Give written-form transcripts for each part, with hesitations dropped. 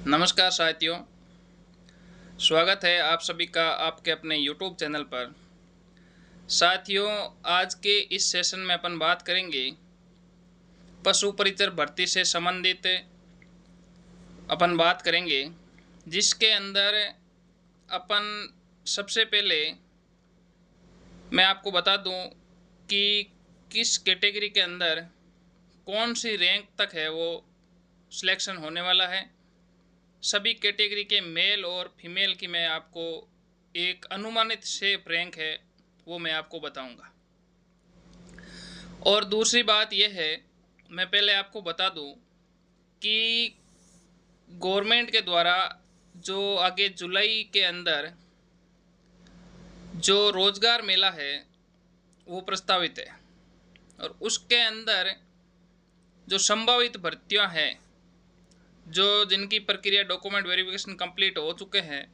नमस्कार साथियों, स्वागत है आप सभी का आपके अपने YouTube चैनल पर। साथियों, आज के इस सेशन में अपन बात करेंगे पशु परिचर भर्ती से संबंधित अपन बात करेंगे, जिसके अंदर अपन सबसे पहले मैं आपको बता दूं कि किस कैटेगरी के अंदर कौन सी रैंक तक है वो सिलेक्शन होने वाला है। सभी कैटेगरी के मेल और फीमेल की मैं आपको एक अनुमानित शेप रैंक है वो मैं आपको बताऊंगा। और दूसरी बात यह है, मैं पहले आपको बता दूं कि गवर्नमेंट के द्वारा जो आगे जुलाई के अंदर जो रोजगार मेला है वो प्रस्तावित है, और उसके अंदर जो संभावित भर्तियां हैं, जो जिनकी प्रक्रिया डॉक्यूमेंट वेरिफिकेशन कंप्लीट हो चुके हैं,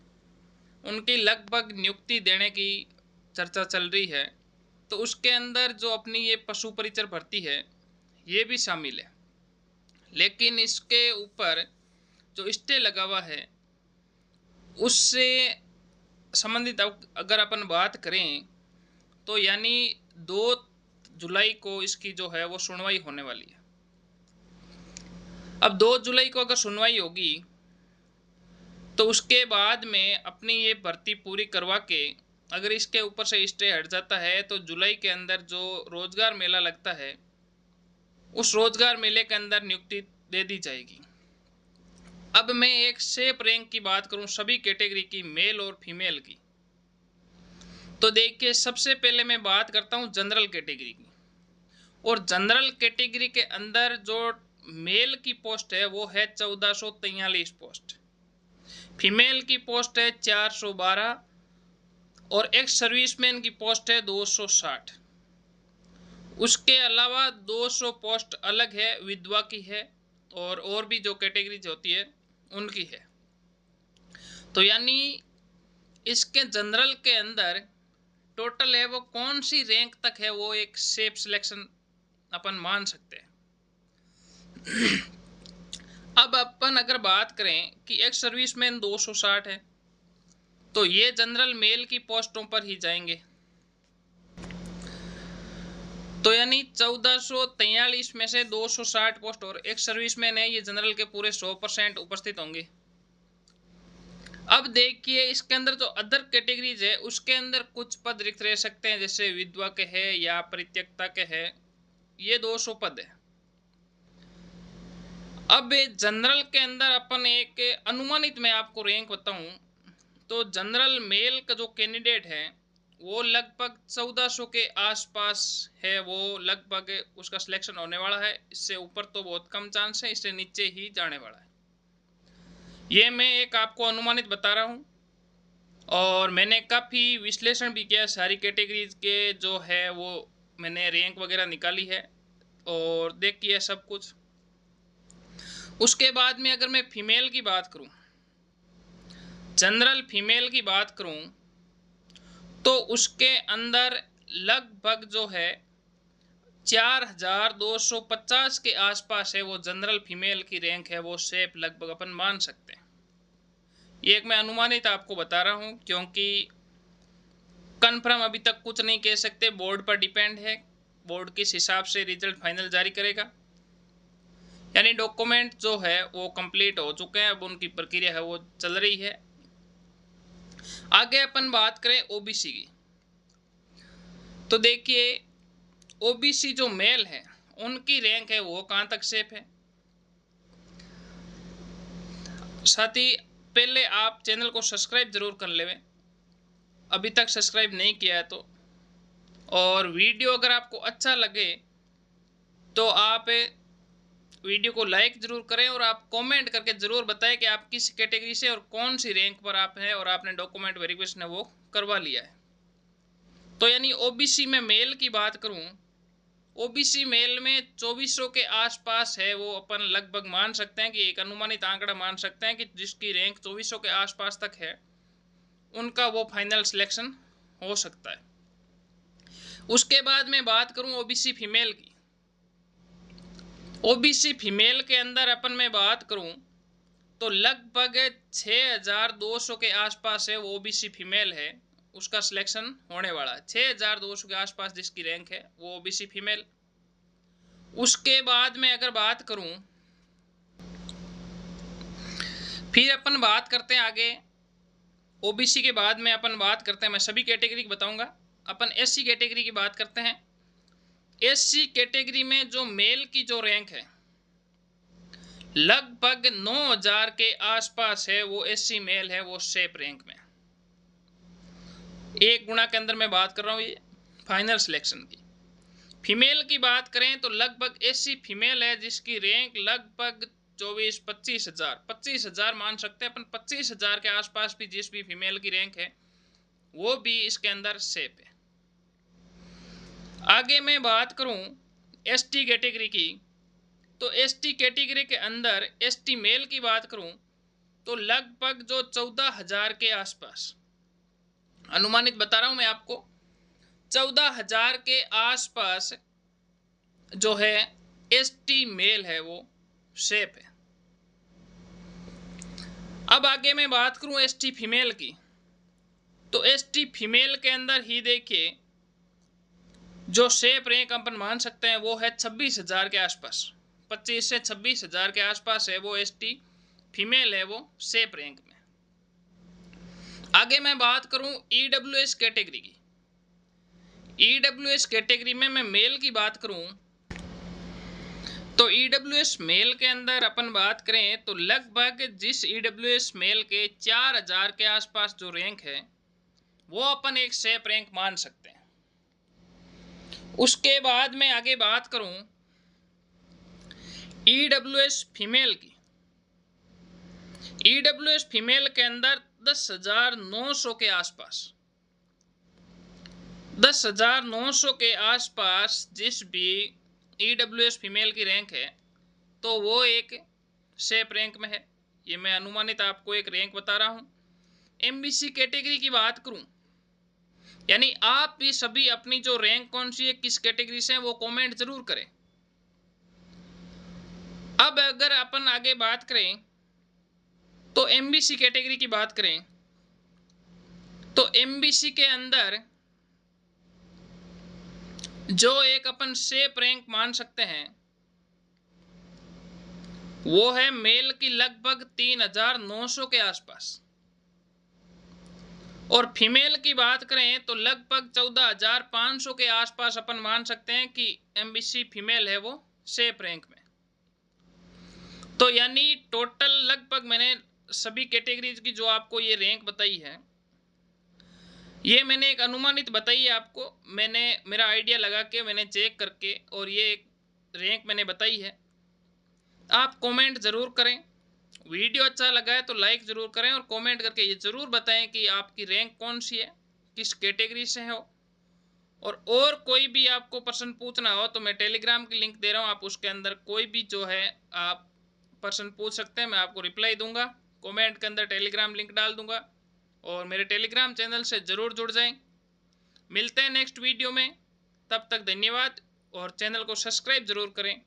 उनकी लगभग नियुक्ति देने की चर्चा चल रही है। तो उसके अंदर जो अपनी ये पशु परिचर भर्ती है ये भी शामिल है, लेकिन इसके ऊपर जो स्टे लगा हुआ है उससे संबंधित अगर अपन बात करें तो यानी 2 जुलाई को इसकी जो है वो सुनवाई होने वाली है। अब 2 जुलाई को अगर सुनवाई होगी तो उसके बाद में अपनी ये भर्ती पूरी करवा के अगर इसके ऊपर से स्टे हट जाता है तो जुलाई के अंदर जो रोजगार मेला लगता है उस रोजगार मेले के अंदर नियुक्ति दे दी जाएगी। अब मैं एक शेप रैंक की बात करूं सभी कैटेगरी की, मेल और फीमेल की, तो देखिए सबसे पहले मैं बात करता हूं जनरल कैटेगरी की। और जनरल कैटेगरी के अंदर जो मेल की पोस्ट है वो है 1443 पोस्ट, फीमेल की पोस्ट है 412 और एक्स सर्विसमैन की पोस्ट है 260। उसके अलावा 200 पोस्ट अलग है, विधवा की है और भी जो कैटेगरीज होती है उनकी है। तो यानी इसके जनरल के अंदर टोटल है वो कौन सी रैंक तक है वो एक सेफ सिलेक्शन अपन मान सकते हैं। अब अपन अगर बात करें कि एक्स सर्विसमैन 260 है तो ये जनरल मेल की पोस्टों पर ही जाएंगे। तो यानी 1443 में से 260 पोस्ट और एक्स सर्विसमैन है, ये जनरल के पूरे 100% उपस्थित होंगे। अब देखिए इसके अंदर जो अदर कैटेगरीज है उसके अंदर कुछ पद रिक्त रह सकते हैं, जैसे विधवा के है या परित्यक्ता के है, ये 200 पद है। अब जनरल के अंदर अपन एक अनुमानित मैं आपको रैंक बताऊं तो जनरल मेल का जो कैंडिडेट है वो लगभग 1400 के आसपास है, वो लगभग उसका सिलेक्शन होने वाला है। इससे ऊपर तो बहुत कम चांस है, इससे नीचे ही जाने वाला है। ये मैं एक आपको अनुमानित बता रहा हूँ और मैंने काफ़ी विश्लेषण भी किया, सारी कैटेगरीज के जो है वो मैंने रैंक वगैरह निकाली है और देखिए सब कुछ। उसके बाद में अगर मैं फीमेल की बात करूं, जनरल फीमेल की बात करूं, तो उसके अंदर लगभग जो है 4250 के आसपास है वो जनरल फीमेल की रैंक है, वो शेप लगभग अपन मान सकते हैं। ये एक मैं अनुमानित आपको बता रहा हूं क्योंकि कन्फर्म अभी तक कुछ नहीं कह सकते, बोर्ड पर डिपेंड है, बोर्ड किस हिसाब से रिजल्ट फाइनल जारी करेगा। यानी डॉक्यूमेंट जो है वो कंप्लीट हो चुके हैं, अब उनकी प्रक्रिया है वो चल रही है। आगे अपन बात करें ओबीसी की, तो देखिए ओबीसी जो मेल है उनकी रैंक है वो कहां तक सेफ है। साथ ही पहले आप चैनल को सब्सक्राइब जरूर कर लेवें, अभी तक सब्सक्राइब नहीं किया है तो। और वीडियो अगर आपको अच्छा लगे तो आप वीडियो को लाइक जरूर करें और आप कमेंट करके जरूर बताएं कि आप किस कैटेगरी से और कौन सी रैंक पर आप हैं और आपने डॉक्यूमेंट वेरिफिकेशन है वो करवा लिया है। तो यानी ओबीसी में मेल की बात करूं, ओबीसी मेल में 2400 के आसपास है, वो अपन लगभग मान सकते हैं कि एक अनुमानित आंकड़ा मान सकते हैं कि जिसकी रैंक 2400 के आसपास तक है उनका वो फाइनल सिलेक्शन हो सकता है। उसके बाद मैं बात करूं ओबीसी फीमेल की, ओबीसी फीमेल के अंदर अपन मैं बात करूं तो लगभग 6200 के आसपास है, वो ओबीसी फीमेल है, उसका सिलेक्शन होने वाला है। 6200 के आसपास जिसकी रैंक है वो ओबीसी फीमेल। उसके बाद में अगर बात करूं, फिर अपन बात करते हैं आगे। ओबीसी के बाद में अपन बात करते हैं, मैं सभी कैटेगरी की बताऊंगा। अपन एससी कैटेगरी की बात करते हैं। एससी कैटेगरी में जो मेल की जो रैंक है लगभग 9000 के आसपास है, वो एससी मेल है, वो शेप रैंक में। एक गुना के अंदर मैं बात कर रहा हूँ ये फाइनल सिलेक्शन की। फीमेल की बात करें तो लगभग एससी फीमेल है जिसकी रैंक लगभग 25,000 मान सकते हैं अपन। 25,000 के आसपास भी जिस भी फीमेल की रैंक है वो भी इसके अंदर शेप है। आगे मैं बात करूं एसटी कैटेगरी की, तो एसटी कैटेगरी के अंदर एसटी मेल की बात करूं तो लगभग जो 14,000 के आसपास, अनुमानित बता रहा हूं मैं आपको, 14,000 के आसपास जो है एसटी मेल है वो शेप है। अब आगे मैं बात करूं एसटी फीमेल की, तो एसटी फीमेल के अंदर ही देखिए जो शेप रैंक अपन मान सकते हैं वो है 26,000 के आसपास। 25 से 26,000 के आसपास है वो एसटी फीमेल है, वो शेप रैंक में। आगे मैं बात करूं ईडब्ल्यूएस कैटेगरी की। ईडब्ल्यूएस कैटेगरी में मैं मेल की बात करूं तो ईडब्ल्यूएस मेल के अंदर अपन बात करें तो लगभग जिस ईडब्ल्यूएस मेल के 4,000 के आसपास जो रैंक है वो अपन एक शेप रैंक मान सकते हैं। उसके बाद में आगे बात करूं ईडब्ल्यूएस फीमेल की। ईडब्ल्यूएस फीमेल के अंदर 10,900 के आसपास, 10,900 के आसपास जिस भी ईडब्ल्यूएस फीमेल की रैंक है तो वो एक शेप रैंक में है। ये मैं अनुमानित आपको एक रैंक बता रहा हूं। एमबीसी कैटेगरी की बात करूं, यानी आप भी सभी अपनी जो रैंक कौन सी है, किस कैटेगरी से है, वो कमेंट जरूर करें। अब अगर अपन आगे बात करें तो एमबीसी कैटेगरी की बात करें तो एमबीसी के अंदर जो एक अपन शेप रैंक मान सकते हैं वो है मेल की लगभग 3,900 के आसपास, और फीमेल की बात करें तो लगभग 14,500 के आसपास अपन मान सकते हैं कि एमबीसी फीमेल है वो शेप रैंक में। तो यानी टोटल लगभग मैंने सभी कैटेगरीज की जो आपको ये रैंक बताई है, ये मैंने एक अनुमानित बताई है आपको। मैंने मेरा आइडिया लगा के मैंने चेक करके और ये एक रैंक मैंने बताई है। आप कमेंट ज़रूर करें, वीडियो अच्छा लगा है तो लाइक ज़रूर करें और कमेंट करके ये ज़रूर बताएं कि आपकी रैंक कौन सी है, किस कैटेगरी से हो। और कोई भी आपको प्रश्न पूछना हो तो मैं टेलीग्राम की लिंक दे रहा हूँ, आप उसके अंदर कोई भी जो है आप प्रश्न पूछ सकते हैं, मैं आपको रिप्लाई दूंगा। कमेंट के अंदर टेलीग्राम लिंक डाल दूंगा और मेरे टेलीग्राम चैनल से ज़रूर जुड़ जाएं। मिलते हैं नेक्स्ट वीडियो में, तब तक धन्यवाद और चैनल को सब्सक्राइब ज़रूर करें।